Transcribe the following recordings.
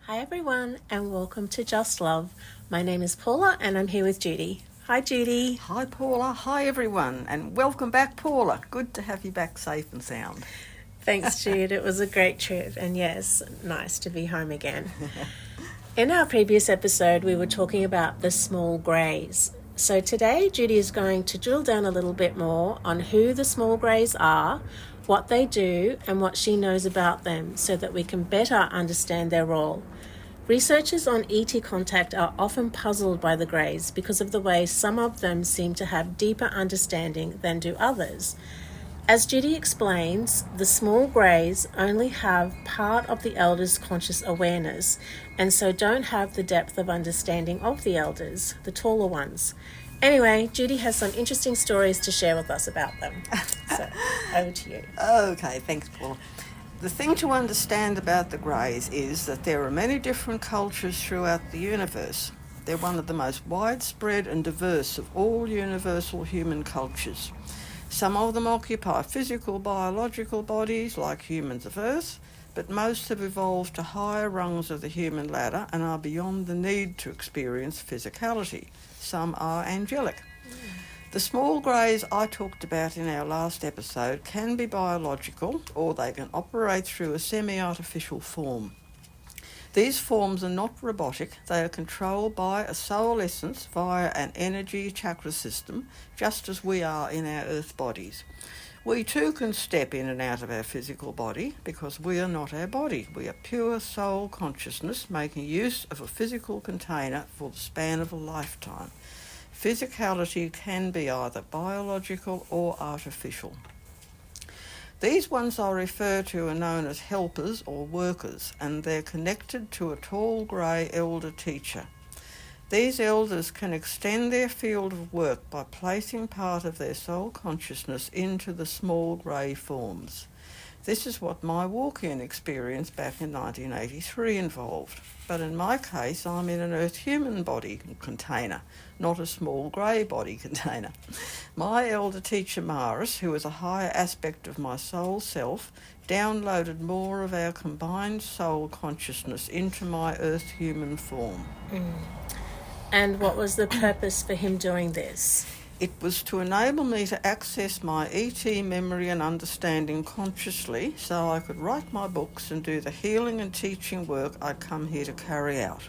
Hi everyone and welcome to Just Love. My name is Paula and I'm here with Judy. Hi Judy. Hi Paula, hi everyone, and welcome back Paula. Good to have you back safe and sound. Thanks Jude, it was a great trip and yes, nice to be home again. In our previous episode we were talking about the small greys. So today Judy is going to drill down a little bit more on who the small greys are, what they do and what she knows about them so that we can better understand their role. Researchers on ET contact are often puzzled by the greys because of the way some of them seem to have deeper understanding than do others. As Judy explains, the small greys only have part of the elders' conscious awareness and so don't have the depth of understanding of the elders, the taller ones. Anyway, Judy has some interesting stories to share with us about them. So, over to you. Okay, thanks Paula. The thing to understand about the greys is that there are many different cultures throughout the universe. They're one of the most widespread and diverse of all universal human cultures. Some of them occupy physical, biological bodies like humans of Earth, but most have evolved to higher rungs of the human ladder and are beyond the need to experience physicality. Some are angelic. The small greys I talked about in our last episode can be biological or they can operate through a semi-artificial form. These forms are not robotic, they are controlled by a soul essence via an energy chakra system, just as we are in our earth bodies. We too can step in and out of our physical body because we are not our body. We are pure soul consciousness making use of a physical container for the span of a lifetime. Physicality can be either biological or artificial. These ones I refer to are known as helpers or workers, and they're connected to a tall grey elder teacher. These elders can extend their field of work by placing part of their soul consciousness into the small grey forms. This is what my walk-in experience back in 1983 involved. But in my case, I'm in an Earth human body container, not a small grey body container. My elder teacher Maris, who is a higher aspect of my soul self, downloaded more of our combined soul consciousness into my Earth human form. And what was the purpose for him doing this? It was to enable me to access my ET memory and understanding consciously so I could write my books and do the healing and teaching work I'd come here to carry out.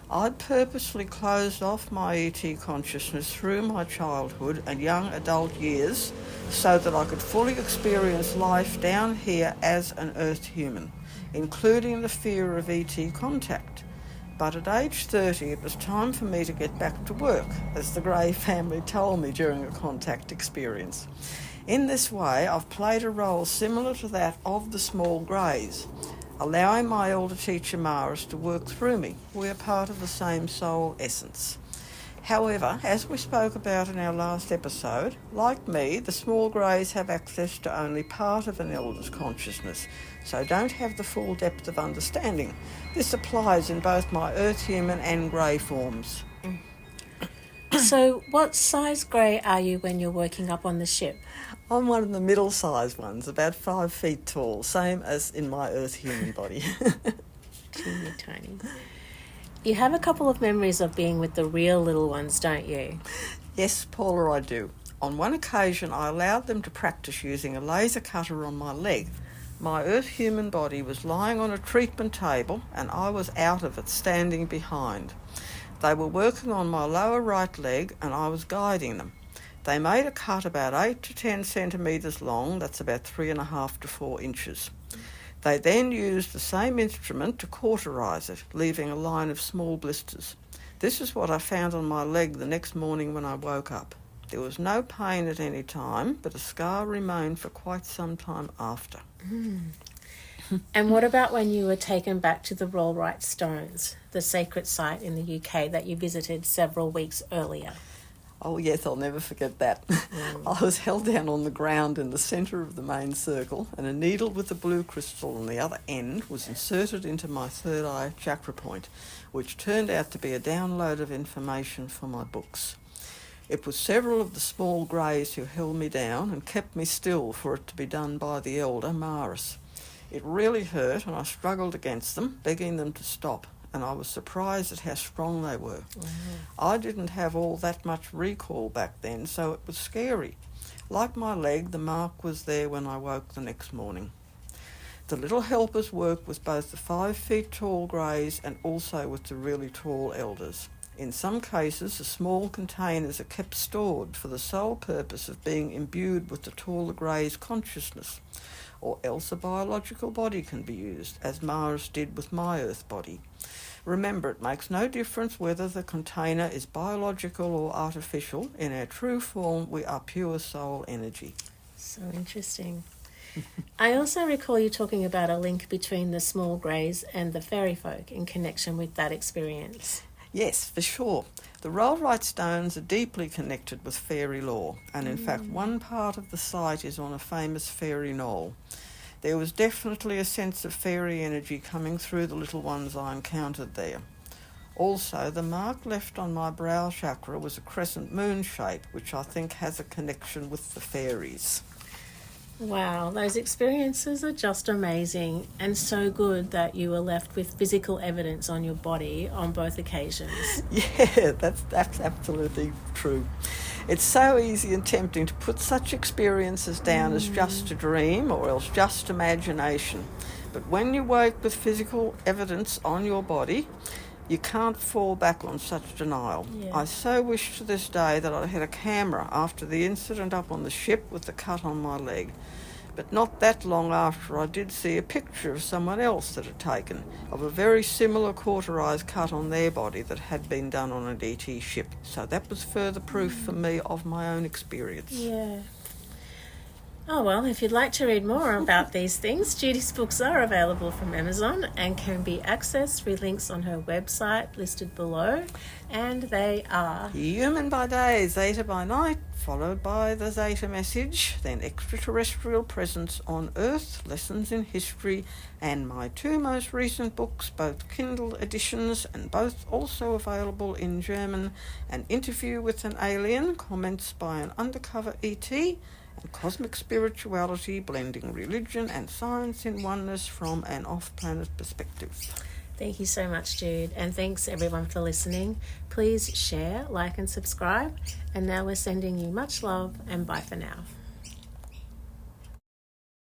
I'd purposely closed off my ET consciousness through my childhood and young adult years so that I could fully experience life down here as an Earth human, including the fear of ET contact. But at age 30, it was time for me to get back to work, as the Grey family told me during a contact experience. In this way, I've played a role similar to that of the small Greys, allowing my elder teacher Maris to work through me. We are part of the same soul essence. However, as we spoke about in our last episode, like me, the small greys have access to only part of an elder's consciousness, so don't have the full depth of understanding. This applies in both my earth human and grey forms. So what size grey are you when you're working up on the ship? I'm one of the middle-sized ones, about 5 feet tall, same as in my earth human body. Teeny tiny. You have a couple of memories of being with the real little ones, don't you? Yes, Paula, I do. On one occasion, I allowed them to practice using a laser cutter on my leg. My earth human body was lying on a treatment table and I was out of it, standing behind. They were working on my lower right leg and I was guiding them. They made a cut about 8 to 10 centimetres long, that's about 3.5 to 4 inches. They then used the same instrument to cauterize it, leaving a line of small blisters. This is what I found on my leg the next morning when I woke up. There was no pain at any time, but a scar remained for quite some time after. And what about when you were taken back to the Rollright Stones, the sacred site in the UK that you visited several weeks earlier? Oh yes, I'll never forget that. I was held down on the ground in the centre of the main circle and a needle with a blue crystal on the other end was inserted into my third eye chakra point, which turned out to be a download of information for my books. It was several of the small greys who held me down and kept me still for it to be done by the elder Maris. It really hurt, and I struggled against them, begging them to stop, and I was surprised at how strong they were. I didn't have all that much recall back then, so it was scary. Like my leg, the mark was there when I woke the next morning. The little helpers worked with both the 5 feet tall greys and also with the really tall elders. In some cases, the small containers are kept stored for the sole purpose of being imbued with the taller greys' consciousness, or else a biological body can be used, as Mars did with my Earth body. Remember, it makes no difference whether the container is biological or artificial. In our true form, we are pure soul energy. So interesting. I also recall you talking about a link between the small greys and the fairy folk in connection with that experience. Yes, for sure. The rollright stones are deeply connected with fairy lore, and in fact one part of the site is on a famous fairy knoll. There was definitely a sense of fairy energy coming through the little ones I encountered there. Also, the mark left on my brow chakra was a crescent moon shape, which I think has a connection with the fairies. Wow, those experiences are just amazing, and so good that you were left with physical evidence on your body on both occasions. Yeah, that's absolutely true. It's so easy and tempting to put such experiences down as just a dream or else just imagination. But when you wake with physical evidence on your body, you can't fall back on such denial. Yeah. I so wish to this day that I had a camera after the incident up on the ship with the cut on my leg. But not that long after, I did see a picture of someone else that had taken of a very similar cauterized cut on their body that had been done on an ET ship. So that was further proof for me of my own experience. Yeah. Oh, well, if you'd like to read more about these things, Judy's books are available from Amazon and can be accessed through links on her website listed below. And they are Human by Day, Zeta by Night, followed by the Zeta Message, then Extraterrestrial Presence on Earth, Lessons in History, and my 2 most recent books, both Kindle editions and both also available in German, An Interview with an Alien, Comments by an Undercover ET, and Cosmic Spirituality, Blending Religion and Science in Oneness from an Off-Planet Perspective. Thank you so much, Jude, and thanks everyone for listening. Please share, like and subscribe, and now we're sending you much love and bye for now.